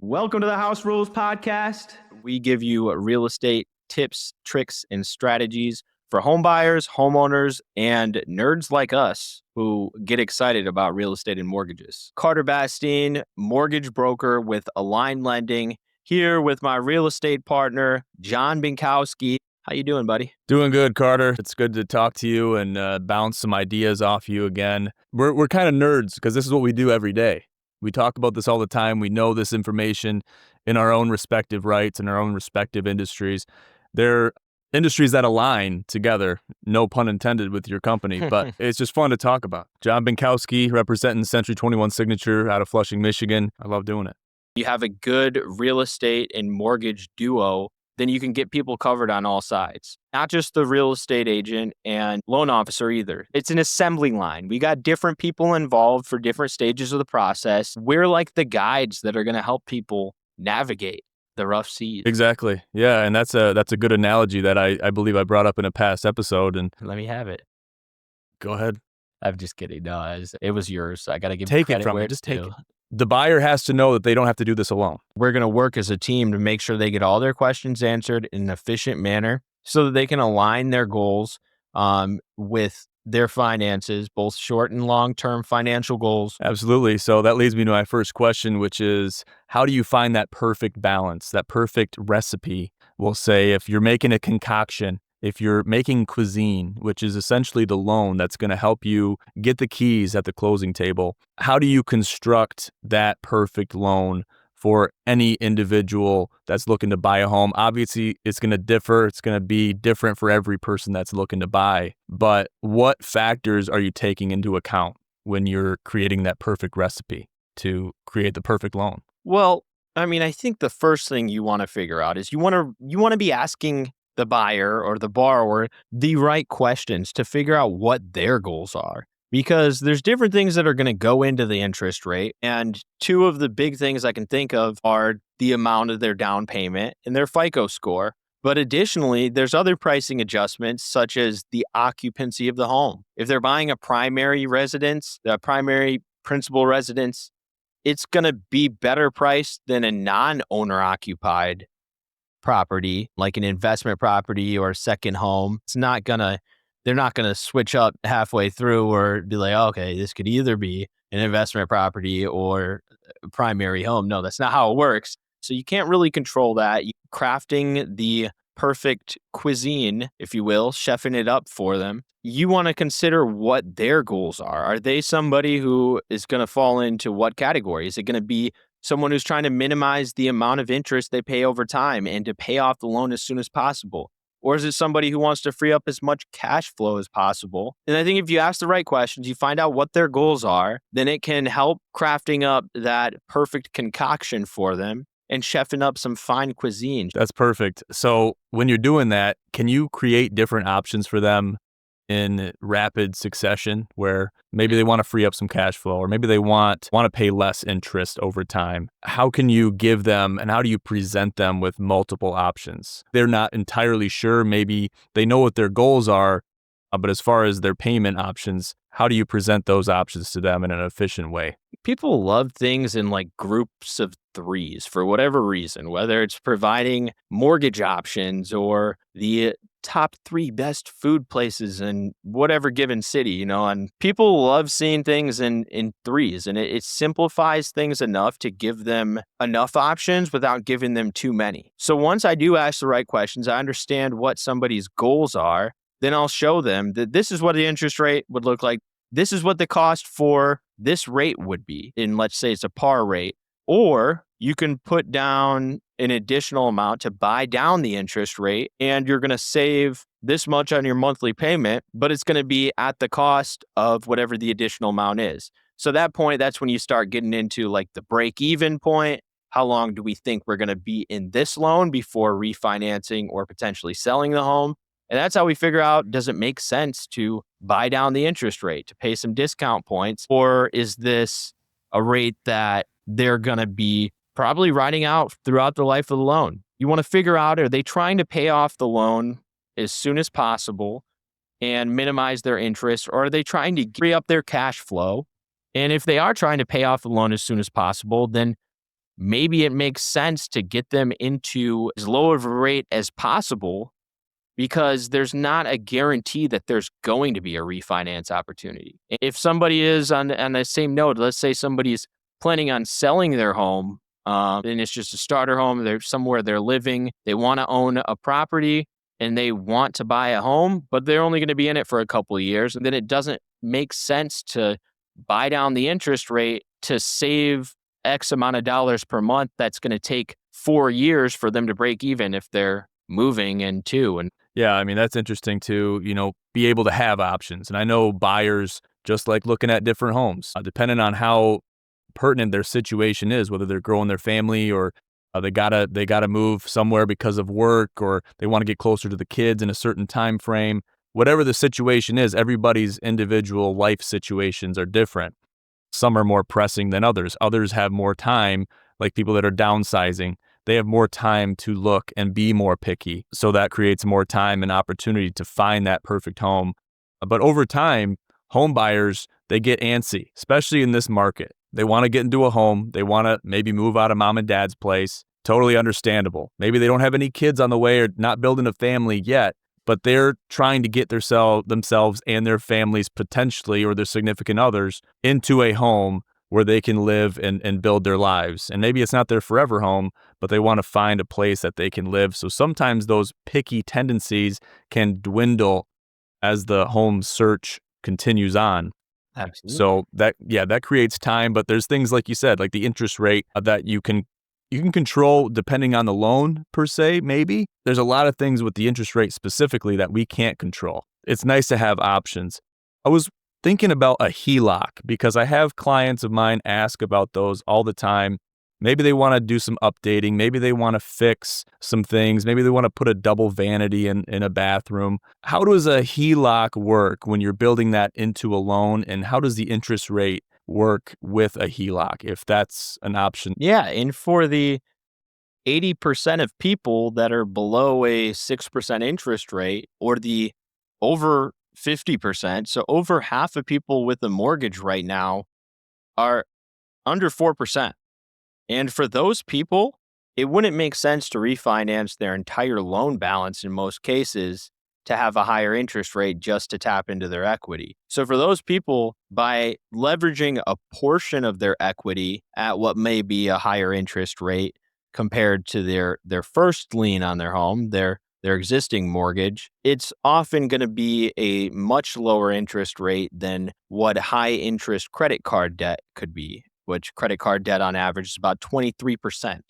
Welcome to the House Rules Podcast. We give you real estate tips, tricks, and strategies for home buyers, homeowners, and nerds like us who get excited about real estate and mortgages. Carter Bastine, mortgage broker with Align Lending, here with my real estate partner, John Binkowski. How you doing, buddy? Doing good, Carter. It's good to talk to you and bounce some ideas off you again. We're kind of nerds because this is what we do every day. We talk about this all the time. We know this information in our own respective rights and our own respective industries. They're industries that align together, no pun intended with your company, but it's just fun to talk about. John Binkowski, representing Century 21 Signature out of Flushing, Michigan. I love doing it. You have a good real estate and mortgage duo, then you can get people covered on all sides. Not just the real estate agent and loan officer either. It's an assembly line. We got different people involved for different stages of the process. We're like the guides that are going to help people navigate the rough seas. Exactly. Yeah, and that's a good analogy that I believe I brought up in a past episode. And Let me have it. go ahead. I'm just kidding. No, it was yours. I got to give Take credit it from where me. it's Just take due. it. The buyer has to know that they don't have to do this alone. We're going to work as a team to make sure they get all their questions answered in an efficient manner so that they can align their goals with their finances, both short and long-term financial goals. Absolutely. So that leads me to my first question, which is, how do you find that perfect balance, that perfect recipe? We'll say if you're making a concoction, if you're making cuisine, which is essentially the loan that's going to help you get the keys at the closing table, how do you construct that perfect loan for any individual that's looking to buy a home? Obviously, it's going to differ. It's going to be different for every person that's looking to buy. But what factors are you taking into account when you're creating that perfect recipe to create the perfect loan? Well, I mean, I think the first thing you want to figure out is you want to be asking the buyer or the borrower the right questions to figure out what their goals are. Because there's different things that are going to go into the interest rate. And two of the big things I can think of are the amount of their down payment and their FICO score. But additionally, there's other pricing adjustments such as the occupancy of the home. If they're buying a primary residence, the primary principal residence, it's going to be better priced than a non-owner occupied property, like an investment property or a second home. They're not going to switch up halfway through or be like, oh, okay, this could either be an investment property or a primary home. No, that's not how it works. So you can't really control that. Crafting the perfect cuisine, if you will, chefing it up for them. You want to consider what their goals are. Are they somebody who is going to fall into what category? Is it going to be someone who's trying to minimize the amount of interest they pay over time and to pay off the loan as soon as possible? Or is it somebody who wants to free up as much cash flow as possible? And I think if you ask the right questions, you find out what their goals are, then it can help crafting up that perfect concoction for them and chefing up some fine cuisine. That's perfect. So when you're doing that, can you create different options for them in rapid succession where maybe they want to free up some cash flow or maybe they want to pay less interest over time? How can you give them and how do you present them with multiple options? They're not entirely sure. Maybe they know what their goals are, but as far as their payment options, how do you present those options to them in an efficient way? People love things in like groups of threes for whatever reason, whether it's providing mortgage options or the top 3 best food places in whatever given city, and people love seeing things in threes, and it simplifies things enough to give them enough options without giving them too many. So once I do ask the right questions, I understand what somebody's goals are, then I'll show them that this is what the interest rate would look like. This is what the cost for this rate would be. And let's say it's a par rate, or you can put down an additional amount to buy down the interest rate and you're going to save this much on your monthly payment, but it's going to be at the cost of whatever the additional amount is. So at that point, that's when you start getting into like the break even point. How long do we think we're going to be in this loan before refinancing or potentially selling the home? And that's how we figure out, does it make sense to buy down the interest rate, to pay some discount points, or is this a rate that they're going to be probably riding out throughout the life of the loan? You want to figure out, are they trying to pay off the loan as soon as possible and minimize their interest, or are they trying to free up their cash flow? And if they are trying to pay off the loan as soon as possible, then maybe it makes sense to get them into as low of a rate as possible because there's not a guarantee that there's going to be a refinance opportunity. If somebody is on the same note, let's say somebody's planning on selling their home, and it's just a starter home, they're somewhere they're living, they want to own a property and they want to buy a home, but they're only going to be in it for a couple of years, and then it doesn't make sense to buy down the interest rate to save X amount of dollars per month. That's going to take 4 years for them to break even if they're moving in too. And Yeah, I mean, that's interesting to, be able to have options. And I know buyers just like looking at different homes, depending on how pertinent their situation is, whether they're growing their family or they gotta move somewhere because of work, or they want to get closer to the kids in a certain time frame. Whatever the situation is, everybody's individual life situations are different. Some are more pressing than others. Others have more time, like people that are downsizing. They have more time to look and be more picky. So that creates more time and opportunity to find that perfect home. But over time, home buyers, they get antsy, especially in this market. They want to get into a home. They want to maybe move out of mom and dad's place. Totally understandable. Maybe they don't have any kids on the way or not building a family yet, but they're trying to get themselves and their families potentially, or their significant others, into a home where they can live and build their lives. And maybe it's not their forever home, but they want to find a place that they can live. So sometimes those picky tendencies can dwindle as the home search continues on. absolutely. So that creates time, but there's things like you said, like the interest rate that you can control depending on the loan per se, maybe. There's a lot of things with the interest rate specifically that we can't control. It's nice to have options. I was thinking about a HELOC because I have clients of mine ask about those all the time. Maybe they want to do some updating. Maybe they want to fix some things. Maybe they want to put a double vanity in a bathroom. How does a HELOC work when you're building that into a loan? And how does the interest rate work with a HELOC if that's an option? Yeah. And for the 80% of people that are below a 6% interest rate, or the over 50%, so over half of people with a mortgage right now are under 4%. And for those people, it wouldn't make sense to refinance their entire loan balance in most cases to have a higher interest rate just to tap into their equity. So for those people, by leveraging a portion of their equity at what may be a higher interest rate compared to their first lien on their home, their existing mortgage, it's often going to be a much lower interest rate than what high interest credit card debt could be, which credit card debt on average is about 23%.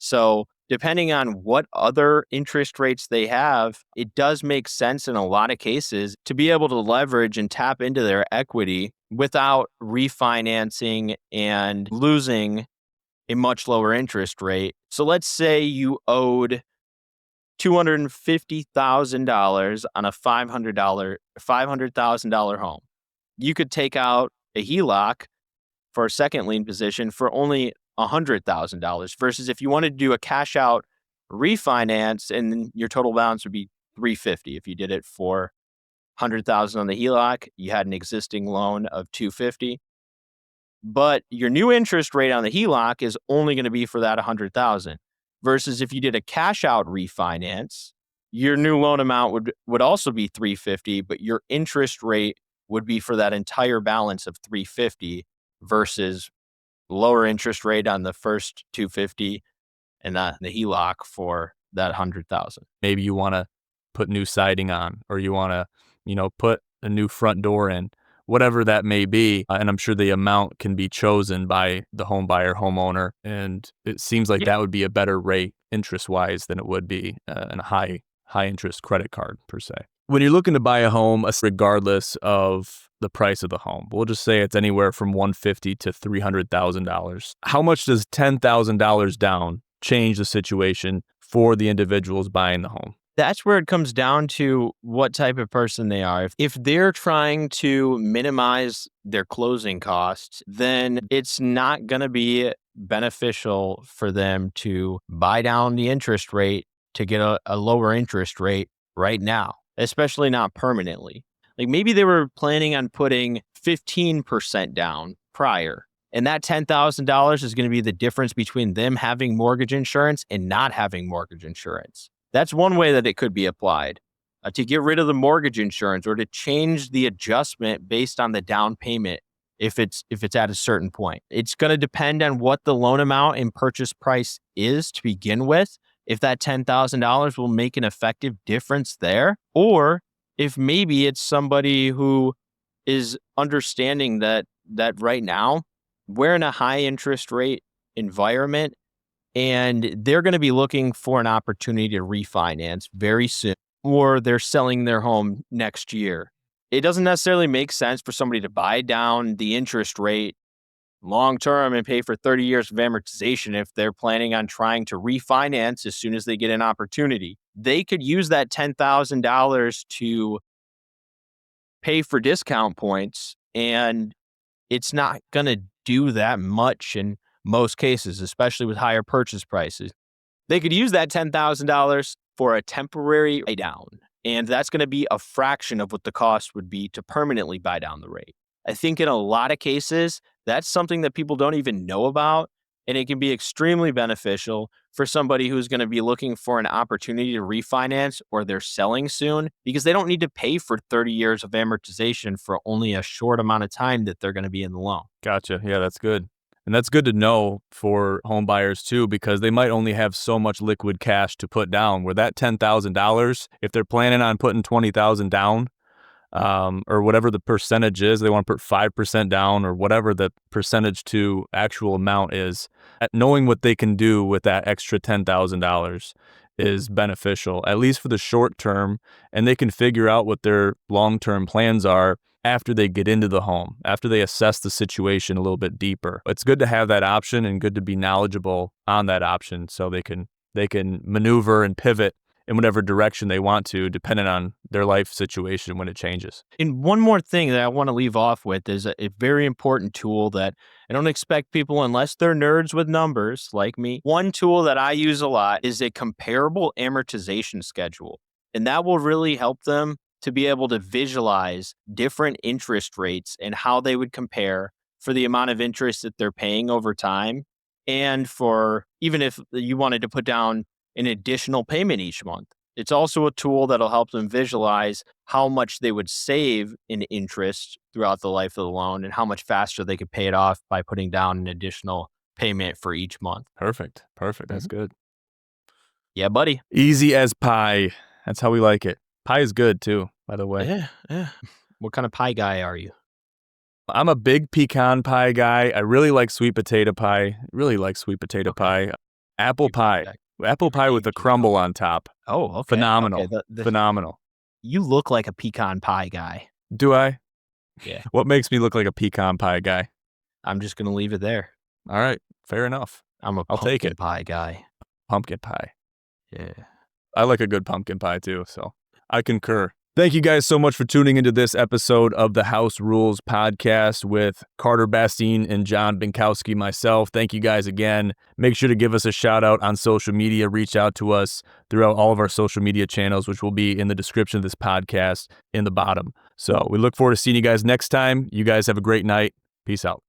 So depending on what other interest rates they have, it does make sense in a lot of cases to be able to leverage and tap into their equity without refinancing and losing a much lower interest rate. So let's say you owed $250,000 on a $500,000 home. You could take out a HELOC for a second lien position for only $100,000, versus if you wanted to do a cash out refinance, and then your total balance would be $350,000. If you did it for $100,000 on the HELOC, you had an existing loan of $250,000, but your new interest rate on the HELOC is only going to be for that $100,000. Versus if you did a cash out refinance, your new loan amount would also be $350,000, but your interest rate would be for that entire balance of $350,000 versus lower interest rate on the first $250,000 and the HELOC for that $100,000. Maybe you want to put new siding on, or you want to, put a new front door in, whatever that may be. And I'm sure the amount can be chosen by the home buyer, homeowner. And it seems like that would be a better rate interest wise than it would be in a high interest credit card per se. When you're looking to buy a home, regardless of the price of the home, we'll just say it's anywhere from $150,000 to $300,000. How much does $10,000 down change the situation for the individuals buying the home? That's where it comes down to what type of person they are. If they're trying to minimize their closing costs, then it's not going to be beneficial for them to buy down the interest rate to get a lower interest rate right now, especially not permanently. Like maybe they were planning on putting 15% down prior, And that $10,000 is going to be the difference between them having mortgage insurance and not having mortgage insurance. That's one way that it could be applied, to get rid of the mortgage insurance or to change the adjustment based on the down payment if it's at a certain point. It's going to depend on what the loan amount and purchase price is to begin with, if that $10,000 will make an effective difference there, or if maybe it's somebody who is understanding that right now we're in a high interest rate environment and they're going to be looking for an opportunity to refinance very soon, or they're selling their home next year. It doesn't necessarily make sense for somebody to buy down the interest rate long term and pay for 30 years of amortization if they're planning on trying to refinance as soon as they get an opportunity. They could use that $10,000 to pay for discount points, and it's not going to do that much in most cases, especially with higher purchase prices. They could use that $10,000 for a temporary buy down, and that's going to be a fraction of what the cost would be to permanently buy down the rate. I think in a lot of cases, that's something that people don't even know about, and it can be extremely beneficial for somebody who's going to be looking for an opportunity to refinance or they're selling soon, because they don't need to pay for 30 years of amortization for only a short amount of time that they're going to be in the loan. Gotcha. Yeah, that's good. And that's good to know for home buyers too, because they might only have so much liquid cash to put down, where that $10,000, if they're planning on putting $20,000 down, or whatever the percentage is, they want to put 5% down or whatever the percentage to actual amount is, knowing what they can do with that extra $10,000 is beneficial, at least for the short term, and they can figure out what their long-term plans are after they get into the home, after they assess the situation a little bit deeper. It's good to have that option and good to be knowledgeable on that option so they can maneuver and pivot in whatever direction they want to, depending on their life situation when it changes. And one more thing that I want to leave off with is a very important tool that I don't expect people, unless they're nerds with numbers like me. One tool that I use a lot is a comparable amortization schedule. And that will really help them to be able to visualize different interest rates and how they would compare for the amount of interest that they're paying over time. And for even if you wanted to put down an additional payment each month. It's also a tool that'll help them visualize how much they would save in interest throughout the life of the loan and how much faster they could pay it off by putting down an additional payment for each month. Perfect. That's good. Yeah, buddy. Easy as pie. That's how we like it. Pie is good too, by the way. Yeah. What kind of pie guy are you? I'm a big pecan pie guy. I really like sweet potato pie. Pie. Apple pie. Apple pie with a crumble on top. Oh, okay. Phenomenal. Okay, Phenomenal. You look like a pecan pie guy. Do I? Yeah. What makes me look like a pecan pie guy? I'm just going to leave it there. All right. Fair enough. I'll take it. Pie guy. Pumpkin pie. Yeah. I like a good pumpkin pie too, so I concur. Thank you guys so much for tuning into this episode of the House Rules podcast with Carter Bastine and John Binkowski, myself. Thank you guys again. Make sure to give us a shout out on social media. Reach out to us throughout all of our social media channels, which will be in the description of this podcast in the bottom. So we look forward to seeing you guys next time. You guys have a great night. Peace out.